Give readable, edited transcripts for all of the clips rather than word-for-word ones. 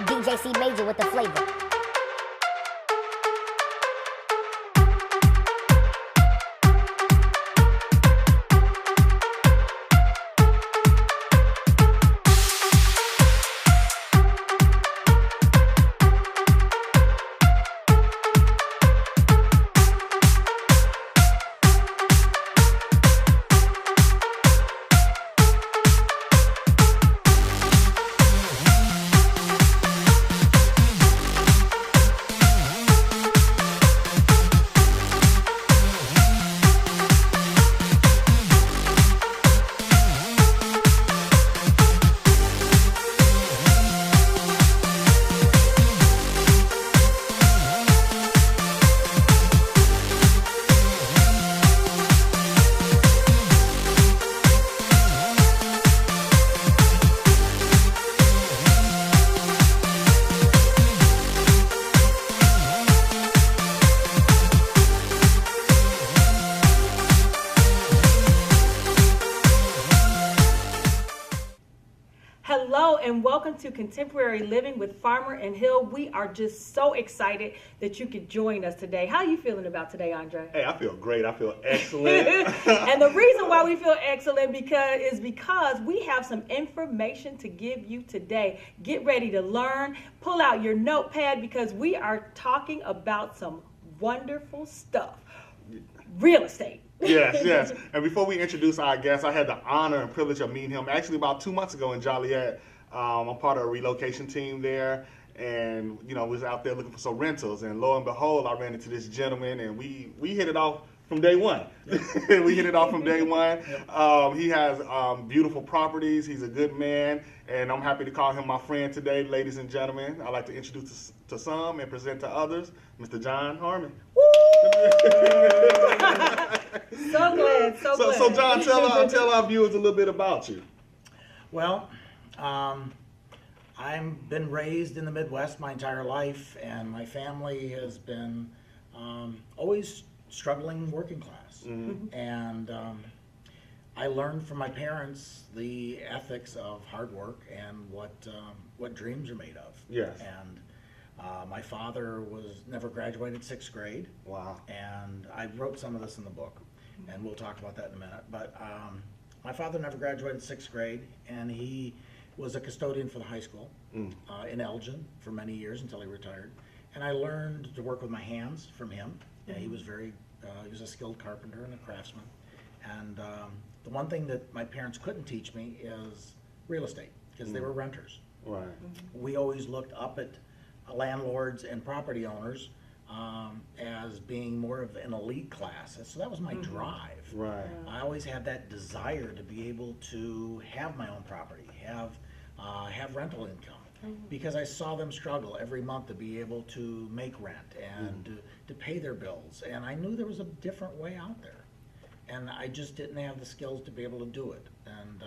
DJC Major with the flavor. Hello and welcome to Contemporary Living with Farmer and Hill. We are just so excited that you could join us today. How are you feeling about today, Andre? Hey, I feel great. I feel excellent. And the reason why we feel excellent is because we have some information to give you today. Get ready to learn. Pull out your notepad because we are talking about some wonderful stuff. Real estate. Yes. And before we introduce our guest, I had the honor and privilege of meeting him actually about 2 months ago in Joliet. I'm part of a relocation team there, and was out there looking for some rentals. And lo and behold, I ran into this gentleman, and we hit it off from day one. We hit it off from day one. He has beautiful properties. He's a good man, and I'm happy to call him my friend today, ladies and gentlemen. I'd like to introduce to some and present to others, Mr. John Harmon. So glad. So John, tell our viewers a little bit about you. Well, I've been raised in the Midwest my entire life, and my family has been always struggling working class. Mm-hmm. And I learned from my parents the ethics of hard work and what dreams are made of. Yes. And my father never graduated 6th grade. Wow. And I wrote some of this in the book, and we'll talk about that in a minute. But my father never graduated 6th grade, and he was a custodian for the high school in Elgin for many years until he retired. And I learned to work with my hands from him. And he was he was a skilled carpenter and a craftsman. And the one thing that my parents couldn't teach me is real estate, because they were renters. Right. We always looked up at landlords and property owners as being more of an elite class. So that was my drive. Right. I always had that desire to be able to have my own property, have rental income, because I saw them struggle every month to be able to make rent and to pay their bills. And I knew there was a different way out there. And I just didn't have the skills to be able to do it. And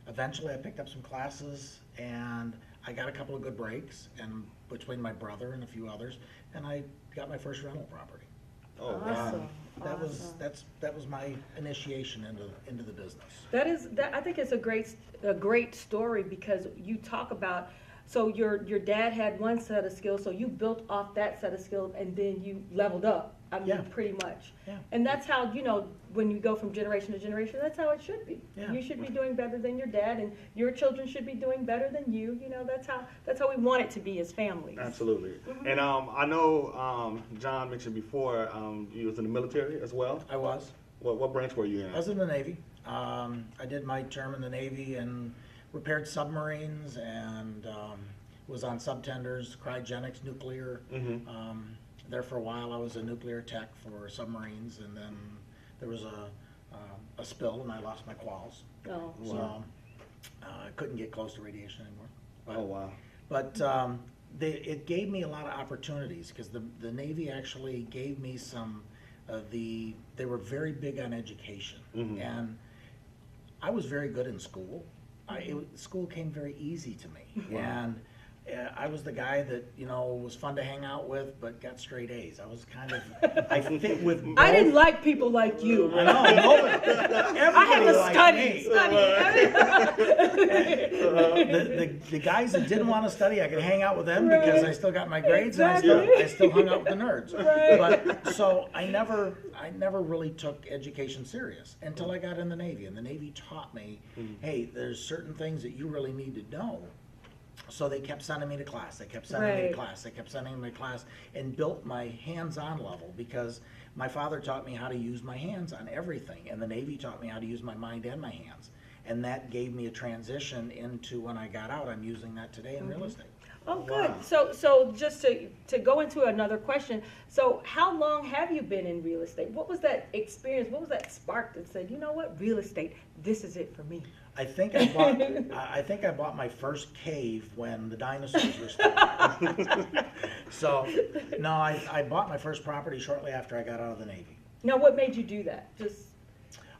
eventually I picked up some classes, and I got a couple of good breaks, and between my brother and a few others, and I got my first rental property. Oh, Awesome. wow. That was my initiation into the business. I think it's a great story, because you talk about, so your dad had one set of skills, so you built off that set of skills, and then you leveled up. I mean, pretty much. Yeah. And that's how, when you go from generation to generation, that's how it should be. Yeah. You should be doing better than your dad, and your children should be doing better than you. That's how we want it to be as families. Absolutely. And I know John mentioned before you was in the military as well. I was. What branch were you in? I was in the Navy. I did my term in the Navy and repaired submarines, and was on subtenders, cryogenics, nuclear. There for a while I was a nuclear tech for submarines, and then there was a spill and I lost my quals. Oh. So I couldn't get close to radiation anymore. Oh, wow. But it gave me a lot of opportunities, because the Navy actually gave me some they were very big on education. And I was very good in school. School came very easy to me. Wow. And I was the guy that, was fun to hang out with, but got straight A's. I was kind of, I fit with both. I didn't like people like you. I know, I had to study. the guys that didn't want to study, I could hang out with them because I still got my grades, and I still hung out with the nerds. But so I never really took education serious until I got in the Navy, and the Navy taught me, hey, there's certain things that you really need to know. So they kept sending me to class. They kept sending me to class. They kept sending me to class, and built my hands-on level, because my father taught me how to use my hands on everything, and the Navy taught me how to use my mind and my hands. And that gave me a transition into when I got out. I'm using that today in real estate. Oh, good. So just to go into another question, so how long have you been in real estate? What was that experience? What was that spark that said, you know what, real estate, this is it for me? I think I bought my first cave when the dinosaurs were still there. So, no, I bought my first property shortly after I got out of the Navy. Now, what made you do that?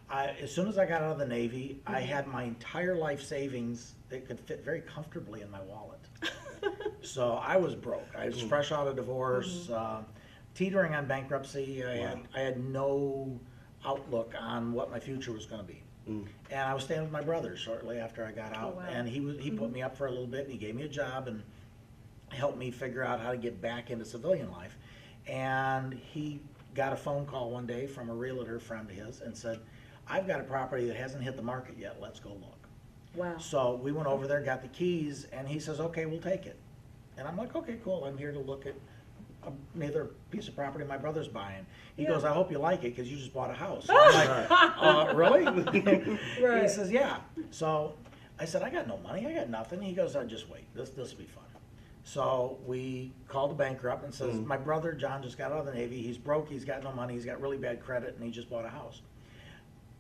As soon as I got out of the Navy, I had my entire life savings that could fit very comfortably in my wallet. So I was broke. I was fresh out of divorce, teetering on bankruptcy. I had no outlook on what my future was going to be. And I was staying with my brother shortly after I got out, and he put me up for a little bit, and he gave me a job and helped me figure out how to get back into civilian life. And he got a phone call one day from a realtor friend of his and said, I've got a property that hasn't hit the market yet, let's go look. Wow. So we went over there, got the keys, and he says, okay, we'll take it. And I'm like, okay, cool, I'm here to look at another piece of property my brother's buying. He goes, I hope you like it because you just bought a house. So I'm like, really? He says, yeah. So I said, I got no money, I got nothing. He goes, just wait, this will be fun. So we called the banker up and says, my brother John just got out of the Navy, he's broke, he's got no money, he's got really bad credit, and he just bought a house.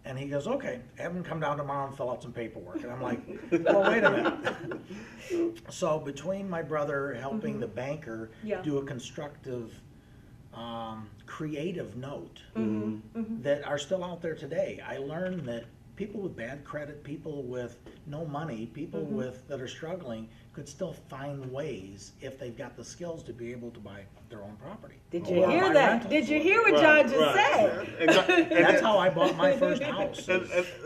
And he goes, okay, have him come down tomorrow and fill out some paperwork. And I'm like, well, wait a minute. So between my brother helping the banker do a constructive, creative note that are still out there today, I learned that people with bad credit, people with no money, people that are struggling could still find ways, if they've got the skills, to be able to buy their own property. Did you hear that? Rentals. Did you hear what John just said? And that's how I bought my first house.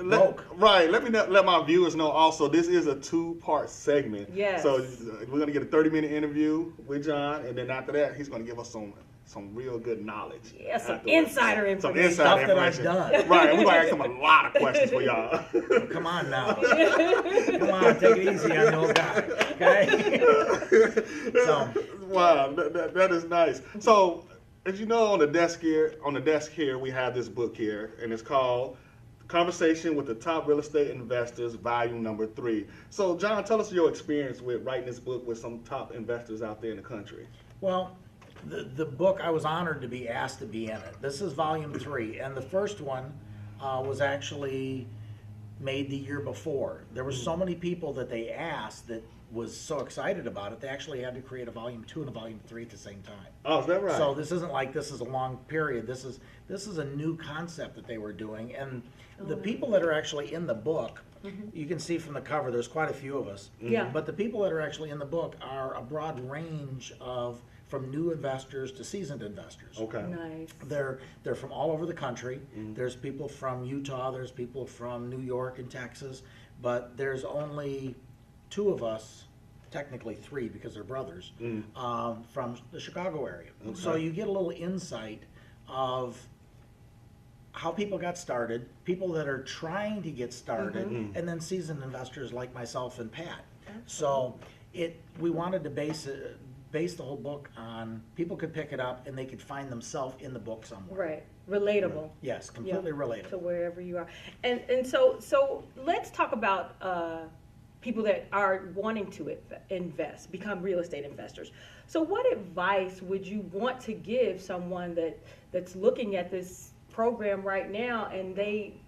Let my viewers know also, this is a 2-part segment. Yes. So we're going to get a 30-minute interview with John, and then after that, he's going to give us some real good knowledge. Yeah, some insider information. Some insider information. That I've done. Right, and we're going to ask him a lot of questions for y'all. Come on now. Come on, take it easy on the old guy. Okay? So. Wow, that is nice. So, as you know, on the desk here, we have this book here, and it's called Conversation with the Top Real Estate Investors, Volume Number 3. So, John, tell us your experience with writing this book with some top investors out there in the country. Well, the book, I was honored to be asked to be in it. This is Volume 3, and the first one was actually made the year before. There were so many people that they asked that was so excited about it, they actually had to create a Volume 2 and a Volume 3 at the same time. Oh, is that right? So this isn't like this is a long period. This is a new concept that they were doing, and the people that are actually in the book, you can see from the cover, there's quite a few of us. Yeah. But the people that are actually in the book are a broad range of, from new investors to seasoned investors. Okay. Nice. They're from all over the country. There's people from Utah, there's people from New York and Texas, but there's only 2 of us, technically 3 because they're brothers, from the Chicago area. Okay. So you get a little insight of how people got started, people that are trying to get started, and then seasoned investors like myself and Pat. So we wanted to base the whole book on, people could pick it up and they could find themselves in the book somewhere. Right. Relatable. Yes, completely relatable. To wherever you are. And so let's talk about people that are wanting to invest, become real estate investors. So what advice would you want to give someone that's looking at this program right now and they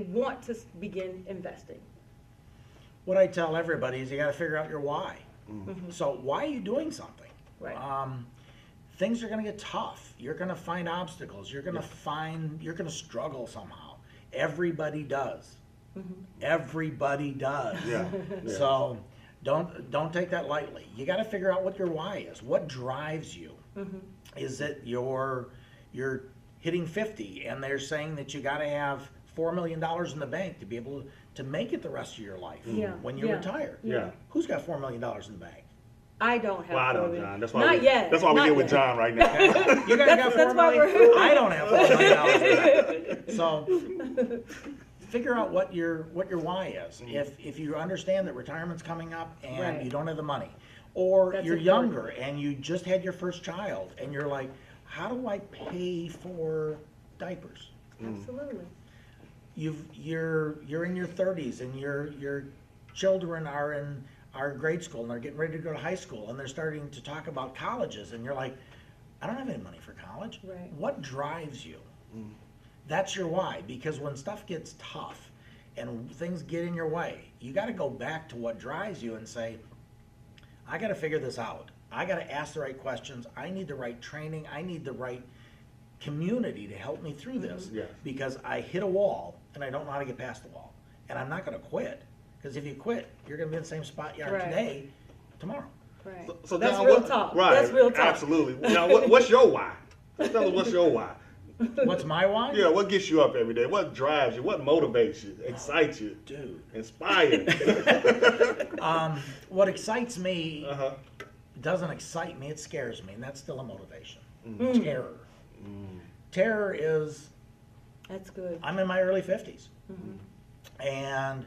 want to begin investing? What I tell everybody is you got to figure out your why. So why are you doing something? Right. Things are going to get tough. You're going to find obstacles. You're going to struggle somehow. Everybody does. Everybody does. Yeah. So don't take that lightly. You got to figure out what your why is. What drives you? Is it you're hitting 50 and they're saying that you got to have $4 million in the bank to be able to make it the rest of your life Yeah. when you're Yeah. retired. Yeah. Who's got $4 million in the bank? I don't have Well, I $4 don't, million. John. That's why Not we, yet. That's why we Not get with yet. John right now. You guys got That's $4 why million? I don't have $4 million. So figure out what your why is. If you understand that retirement's coming up and Right. you don't have the money, or That's you're important. younger and you just had your first child and you're like, how do I pay for diapers? Absolutely. You're in your 30s and your children are grade school and they're getting ready to go to high school and they're starting to talk about colleges and you're like, I don't have any money for college. Right. What drives you? That's your why, because when stuff gets tough and things get in your way, you got to go back to what drives you and say, I got to figure this out. I got to ask the right questions. I need the right training. I need the right community to help me through this, Yes. because I hit a wall and I don't know how to get past the wall. And I'm not going to quit, because if you quit, you're going to be in the same spot you are Right. today, tomorrow. Right. So That's John, real talk. Right. That's real talk. Absolutely. Now, what's your why? Tell us what's your why. What's my why? Yeah, what gets you up every day? What drives you? What motivates you? Excites you? Dude. Inspire? What excites me Uh-huh. doesn't excite me, it scares me, and that's still a motivation. Mm. Terror. Terror is, That's good. I'm in my early 50s, Mm-hmm. and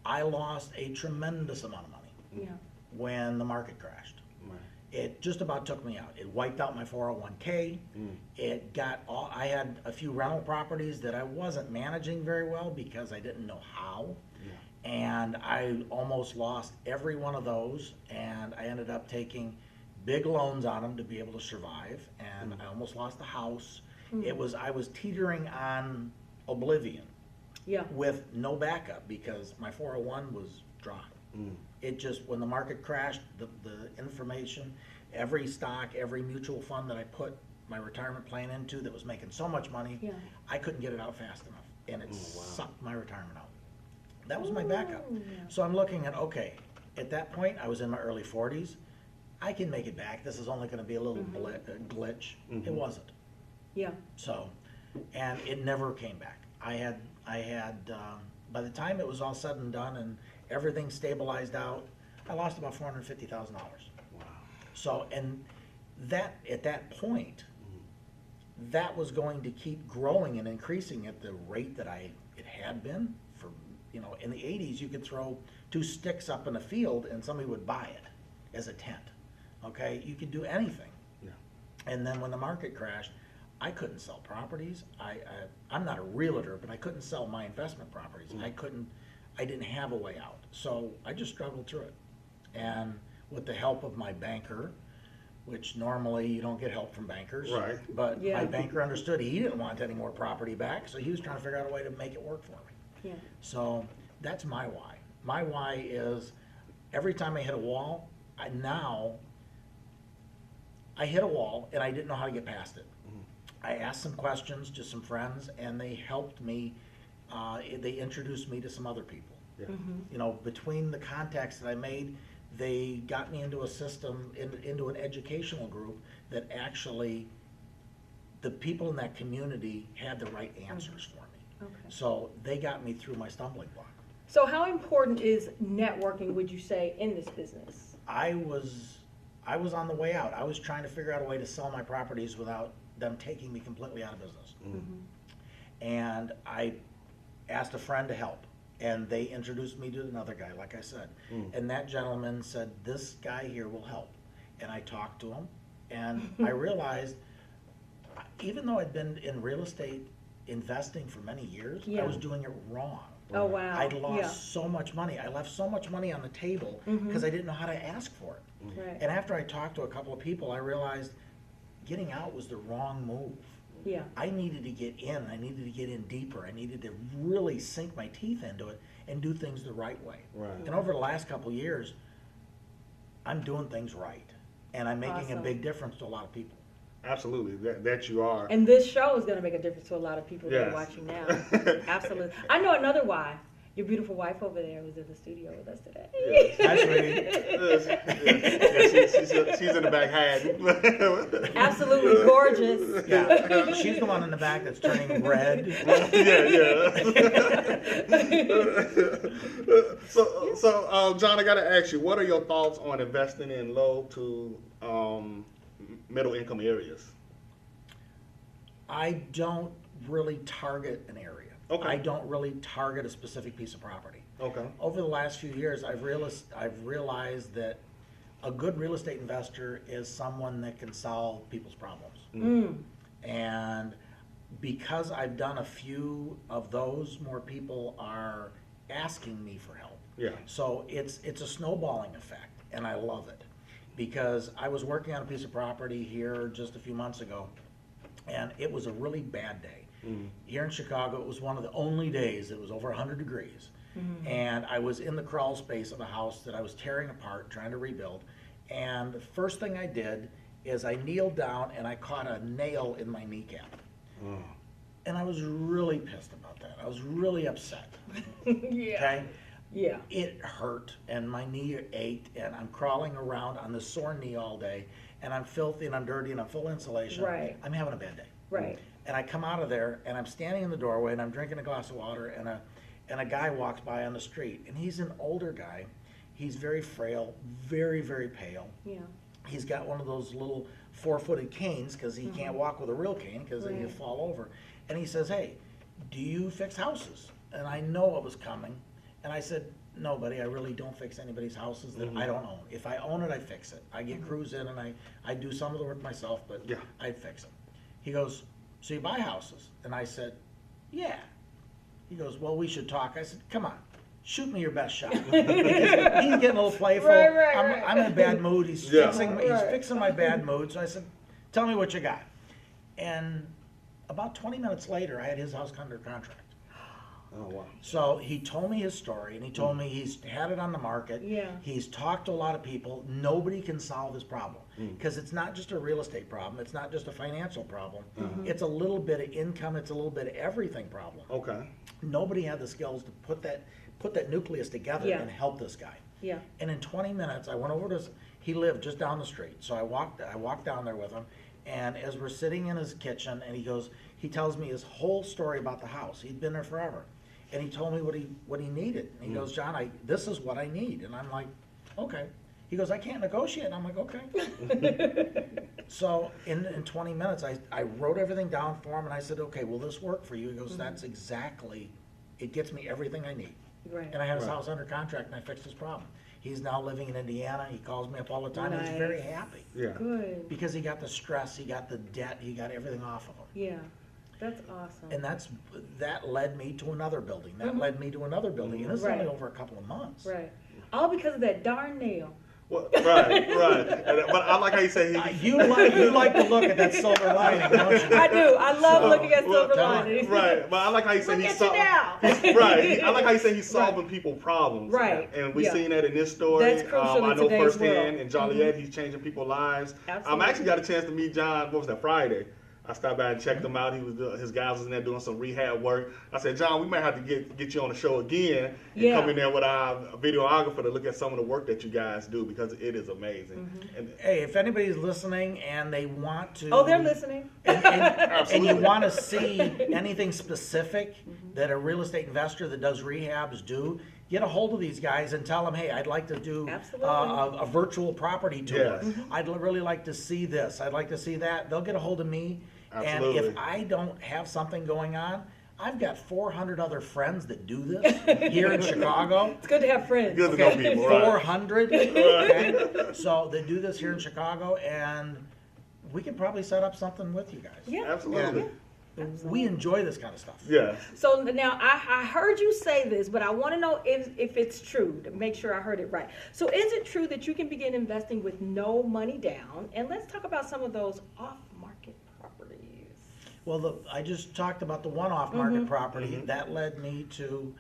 I lost a tremendous amount of money Yeah. when the market crashed. Right. It just about took me out. It wiped out my 401k. It got all, I had a few rental properties that I wasn't managing very well because I didn't know how. And I almost lost every one of those, and I ended up taking big loans on them to be able to survive, and I almost lost the house. I was teetering on oblivion Yeah. with no backup because my 401 was dry. It just, when the market crashed, the information, every stock, every mutual fund that I put my retirement plan into that was making so much money, Yeah. I couldn't get it out fast enough, and it sucked my retirement out. That was my backup. So I'm looking at, okay, at that point, I was in my early 40s. I can make it back. This is only going to be a little glitch. It wasn't. Yeah. So, and it never came back. I had, by the time it was all said and done and everything stabilized out, I lost about $450,000. Wow. So, and that, at that point, that was going to keep growing and increasing at the rate that it had been for, in the 80s, you could throw 2 sticks up in a field and somebody would buy it as a tent. Okay? You could do anything. Yeah. And then when the market crashed, I couldn't sell properties. I'm not a realtor, but I couldn't sell my investment properties. I didn't have a way out. So I just struggled through it. And with the help of my banker, which normally you don't get help from bankers. Right. But Yeah. my banker understood he didn't want any more property back, so he was trying to figure out a way to make it work for me. Yeah. So that's my why. My why is every time I hit a wall, I hit a wall and I didn't know how to get past it. I asked some questions to some friends and they helped me, they introduced me to some other people. Yeah. Between the contacts that I made, they got me into a system, into an educational group that actually, the people in that community had the right answers for me. Okay. So they got me through my stumbling block. So how important is networking, would you say, in this business? I was on the way out. I was trying to figure out a way to sell my properties without them taking me completely out of business. And I asked a friend to help, and they introduced me to another guy, like I said. And that gentleman said, this guy here will help. And I talked to him, and I realized, even though I'd been in real estate investing for many years, Yeah. I was doing it wrong. Oh, wow. I'd lost Yeah. so much money. I left so much money on the table because I didn't know how to ask for it. Right. And after I talked to a couple of people, I realized getting out was the wrong move. Yeah. I needed to get in. I needed to get in deeper. I needed to really sink my teeth into it and do things the right way. Right. And over the last couple of years, I'm doing things right. And I'm making a Awesome. big difference to a lot of people. Absolutely. That you are. And this show is going to make a difference to a lot of people that are Yes. watching now. Absolutely. I know another why, Your beautiful wife over there was in the studio with us today. Hi, sweetie. She's in the back hiding. Absolutely gorgeous. Yeah, she's the one in the back that's turning red. So, John, I got to ask you, what are your thoughts on investing in low to middle income areas? I don't really target an area. Okay. I don't really target a specific piece of property. Okay. Over the last few years, I've realized that a good real estate investor is someone that can solve people's problems. And because I've done a few of those, more people are asking me for help. Yeah. So it's a snowballing effect, and I love it. Because I was working on a piece of property here just a few months ago, and it was a really bad day. Here in Chicago, it was one of the only days it was over 100 degrees. And I was in the crawl space of a house that I was tearing apart, trying to rebuild. And the first thing I did is I kneeled down and I caught a nail in my kneecap. And I was really pissed about that. I was really upset. Yeah. Okay? Yeah. It hurt and my knee ached and I'm crawling around on this sore knee all day and I'm filthy and I'm dirty and I'm full of insulation. Right. I'm having a bad day. Right. And I come out of there and I'm standing in the doorway and I'm drinking a glass of water and a guy walks by on the street and he's an older guy. He's very frail, very, very pale. Yeah. He's got one of those little 4-footed canes because he can't walk with a real cane because he'll fall over. And he says, "Hey, do you fix houses?" And I know it was coming. And I said, "No, buddy, I really don't fix anybody's houses that I don't own. If I own it, I fix it. I get crews in and I do some of the work myself, but I fix it." He goes, "So you buy houses?" And I said, "Yeah." He goes, "Well, we should talk." I said, "Come on, shoot me your best shot." Because he's getting a little playful. I'm in a bad mood. He's fixing my bad mood. So I said, "Tell me what you got." And about 20 minutes later, I had his house under contract. Oh, wow. So he told me his story, and he told me he's had it on the market. Yeah. He's talked to a lot of people. Nobody can solve his problem because it's not just a real estate problem. It's not just a financial problem. It's a little bit of income. It's a little bit of everything problem. Okay. Nobody had the skills to put that nucleus together and help this guy. Yeah. And in 20 minutes, I went over to he lived just down the street. So I walked down there with him, and as we're sitting in his kitchen, and he tells me his whole story about the house. He'd been there forever. And he told me what he needed. And he goes, "John, this is what I need." And I'm like, "Okay." He goes, "I can't negotiate." And I'm like, "Okay." So in 20 minutes, I wrote everything down for him, and I said, "Okay, will this work for you?" He goes, "That's exactly, it gets me everything I need." Right. And I had his house under contract, and I fixed his problem. He's now living in Indiana. He calls me up all the time, and he's very happy. Yeah. Good. Because he got the stress, he got the debt, he got everything off of him. Yeah. That's awesome. And that led me to another building. That led me to another building. And it's only over a couple of months. Right. All because of that darn nail. Well, right. But I like how you say you like to look at that silver lining, don't you? I do. I love looking at silver linings. Right. But I like how you say he's solving. Right. I like how you say he's solving people's problems. Right. And we've seen that in this story. That's crucial I in know today's firsthand world. in Joliet, he's changing people's lives. Absolutely. I actually got a chance to meet John. What was that, Friday? I stopped by and checked him out. His guys was in there doing some rehab work. I said, "John, we might have to get you on the show again and come in there with our videographer to look at some of the work that you guys do because it is amazing." And, hey, if anybody's listening and they want to, oh, they're listening, and you want to see anything specific that a real estate investor that does rehabs do, get a hold of these guys and tell them, "Hey, I'd like to do a virtual property tour. Yes. I'd really like to see this. I'd like to see that." They'll get a hold of me. Absolutely. And if I don't have something going on, I've got 400 other friends that do this here in Chicago. It's good to have friends. Good to know people, right? 400. Okay? So they do this here in Chicago, and we can probably set up something with you guys. Yeah. Absolutely. We enjoy this kind of stuff. Yeah. So now I heard you say this, but I want to know if it's true to make sure I heard it right. So is it true that you can begin investing with no money down? And let's talk about some of those off-market properties. Well, I just talked about the one off-market property. That led me to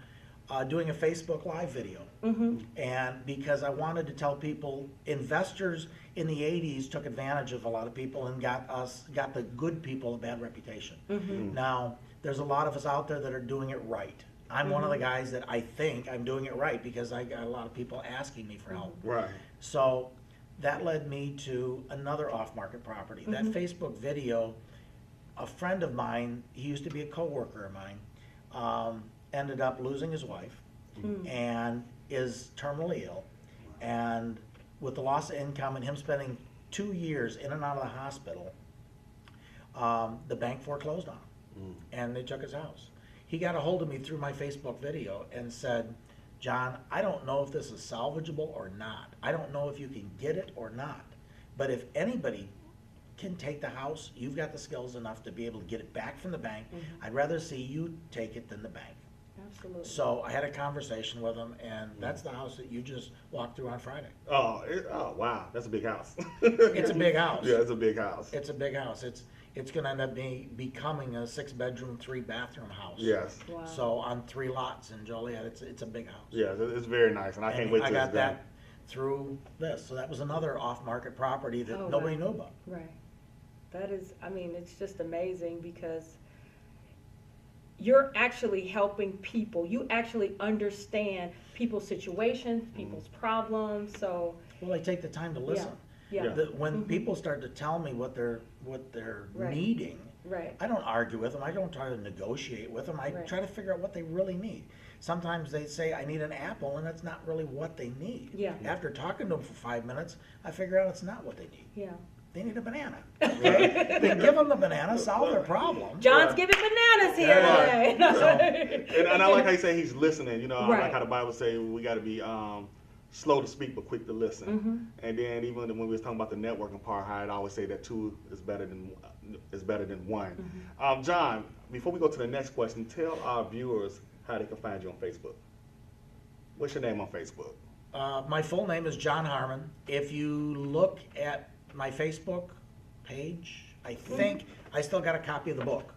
doing a Facebook Live video. And because I wanted to tell people, investors in the 80s took advantage of a lot of people and got the good people a bad reputation. Now, there's a lot of us out there that are doing it right. I'm one of the guys that I think I'm doing it right because I got a lot of people asking me for help. Right. So that led me to another off-market property. That Facebook video, a friend of mine, he used to be a coworker of mine, ended up losing his wife and is terminally ill. And with the loss of income and him spending 2 years in and out of the hospital, the bank foreclosed on him and they took his house. He got a hold of me through my Facebook video and said, John, I don't know if this is salvageable or not. I don't know if you can get it or not. But if anybody can take the house, you've got the skills enough to be able to get it back from the bank. I'd rather see you take it than the bank. Absolutely. So I had a conversation with him, and that's the house that you just walked through on Friday. Oh, wow, that's a big house. It's a big house. Yeah, it's a big house. It's a big house. It's going to end up becoming a 6-bedroom, 3-bathroom house. Yes. Wow. So on 3 lots in Joliet, it's a big house. Yeah, it's very nice, and I can't wait till I it's got done. that through this. So that was another off-market property that Oh, nobody wow. knew about. Right. That is, I mean, it's just amazing because you're actually helping people. You actually understand people's situations, people's problems. So, Well, I take the time to listen. yeah. Yeah. When people start to tell me what they're Right. needing, Right. I don't argue with them. I don't try to negotiate with them. I Right. try to figure out what they really need. Sometimes they say, I need an apple, and that's not really what they need. Yeah. After talking to them for 5 minutes, I figure out it's not what they need. Yeah. They need a banana. Okay? Then give them the banana, solve their problem. John's Right. giving bananas here Right. today. And I like how you say he's listening. You know, I Right. like how the Bible say we got to be slow to speak but quick to listen. And then even when we was talking about the networking part, how I'd always say that 2 is better than 1. John, before we go to the next question, tell our viewers how they can find you on Facebook. What's your name on Facebook? My full name is John Harmon. If you look at my Facebook page, I think I still got a copy of the book.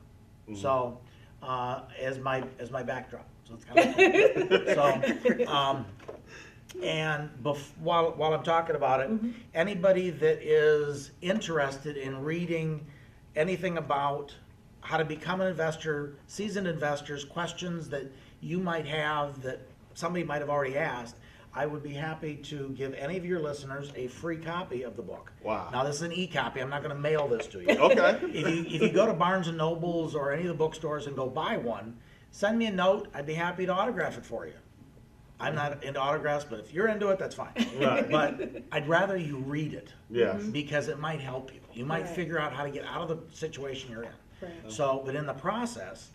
So as my backdrop. So it's kind of so. And while I'm talking about it, anybody that is interested in reading anything about how to become an investor, seasoned investors, questions that you might have that somebody might have already asked, I would be happy to give any of your listeners a free copy of the book. Wow. Now this is an e-copy. I'm not going to mail this to you. Okay. If you go to Barnes and Nobles or any of the bookstores and go buy one, send me a note. I'd be happy to autograph it for you. I'm not into autographs, but if you're into it, that's fine. Right. But I'd rather you read it Yes. because it might help you. You might Right. figure out how to get out of the situation you're in. Right. So, but in the process,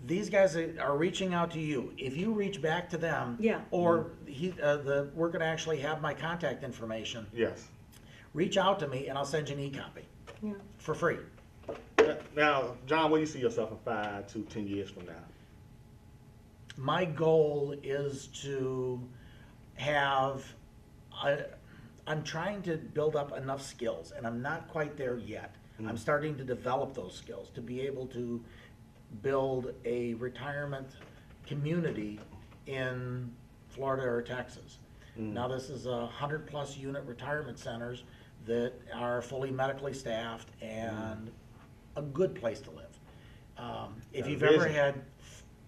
these guys are reaching out to you. If you reach back to them, Yeah. or we're going to actually have my contact information. Yes. Reach out to me, and I'll send you an e-copy Yeah. for free. Now, John, where do you see yourself in 5 to 10 years from now? My goal is to have, I'm trying to build up enough skills, and I'm not quite there yet. I'm starting to develop those skills to be able to build a retirement community in Florida or Texas. Now this is 100+ unit retirement centers that are fully medically staffed and a good place to live. If you've ever vision. had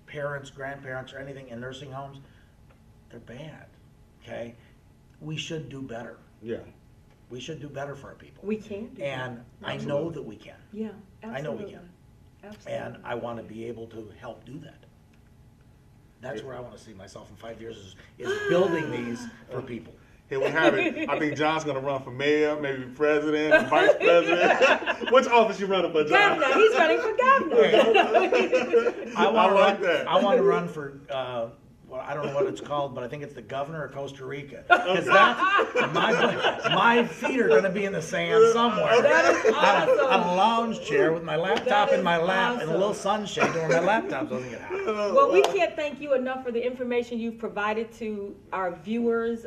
parents, grandparents, or anything in nursing homes, they're bad, okay? We should do better. Yeah. We should do better for our people. We can do that. And I know that we can. Yeah, absolutely. I know we can. Absolutely. And I want to be able to help do that. That's where I want to see myself in 5 years is building these for people. Here we have it. I think John's going to run for mayor, maybe president, vice president. Which office you running for, John? Governor. He's running for governor. I like that. I want to run for, well, I don't know what it's called, but I think it's the governor of Costa Rica. Because my feet are going to be in the sand somewhere. That is awesome. On a lounge chair with my laptop That in my is lap and a awesome. little sunshade where my laptop doesn't get hot. Well, we can't thank you enough for the information you've provided to our viewers.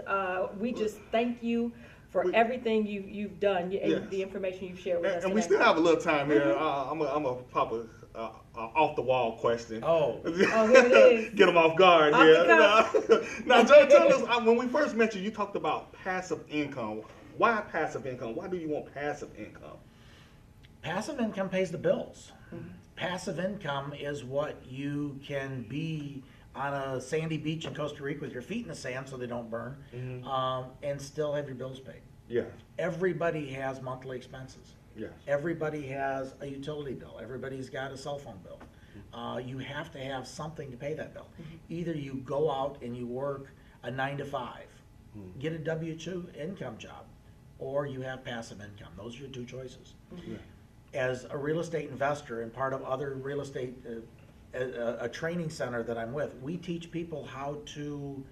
We just thank you for everything you've done and Yes. the information you've shared with us And we today. still have a little time here. I'm a pop a off the wall question. Oh. Oh, here it is. Get them off guard Off here. the Now, Joe, tell us, when we first met you, you talked about passive income. Why passive income? Why do you want passive income? Passive income pays the bills. Passive income is what you can be on a sandy beach in Costa Rica with your feet in the sand so they don't burn, and still have your bills paid. Yeah. Everybody has monthly expenses. Yes. Everybody has a utility bill. Everybody's got a cell phone bill. You have to have something to pay that bill. Either you go out and you work a 9 to 5, get a W-2 income job, or you have passive income. Those are your two choices. As a real estate investor and part of other real estate, a training center that I'm with, we teach people how to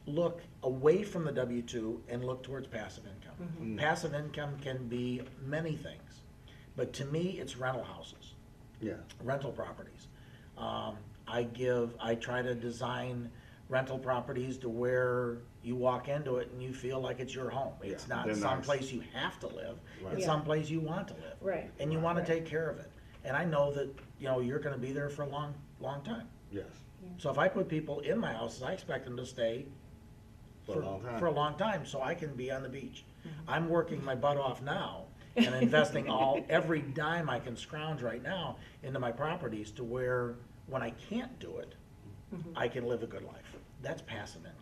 look away from the W-2 and look towards passive income. Passive income can be many things, but to me, it's rental houses, rental properties. I try to design rental properties to where you walk into it and you feel like it's your home. It's not someplace you have to live. It's someplace you want to live. Right. And you want to take care of it. And I know that, you know, you're going to be there for a long, long time. Yes. So if I put people in my houses, I expect them to stay For a long time. for a long time, so I can be on the beach. I'm working my butt off now and investing every dime I can scrounge right now into my properties to where when I can't do it, I can live a good life. That's passive income.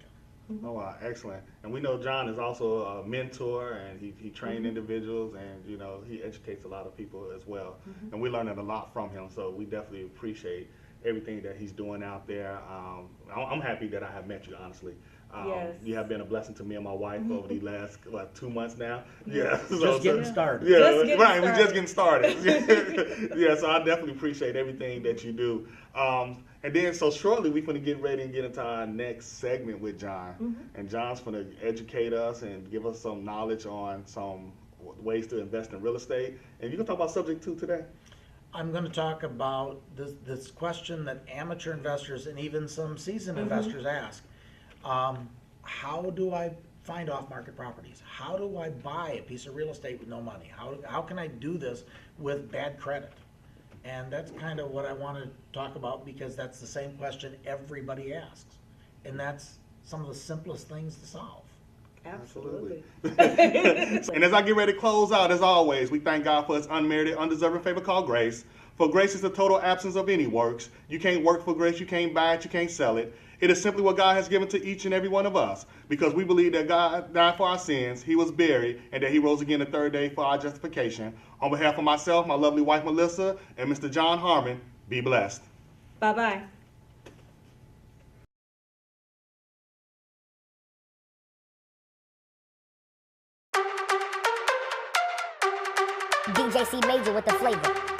Oh, wow, excellent. And we know John is also a mentor, and he trained individuals, and you know he educates a lot of people as well. And we're learning a lot from him, so we definitely appreciate everything that he's doing out there. I'm happy that I have met you, honestly. Yes. You have been a blessing to me and my wife over the last 2 months now. Yeah, Just getting started. Yeah, Just getting right. We're just started. getting started. Yeah, so I definitely appreciate everything that you do. And then, so shortly, we're going to get ready and get into our next segment with John. And John's going to educate us and give us some knowledge on some ways to invest in real estate. And you're going to talk about subject 2 today. I'm going to talk about this question that amateur investors and even some seasoned investors ask. How do I find off-market properties? How do I buy a piece of real estate with no money? How can I do this with bad credit? And that's kind of what I want to talk about, because that's the same question everybody asks. And that's some of the simplest things to solve. Absolutely. And as I get ready to close out, as always, we thank God for his unmerited, undeserving favor called grace. For grace is the total absence of any works. You can't work for grace, you can't buy it, you can't sell it. It is simply what God has given to each and every one of us, because we believe that God died for our sins, he was buried, and that he rose again the third day for our justification. On behalf of myself, my lovely wife Melissa, and Mr. John Harmon, be blessed. Bye-bye. DJ C Major with the flavor.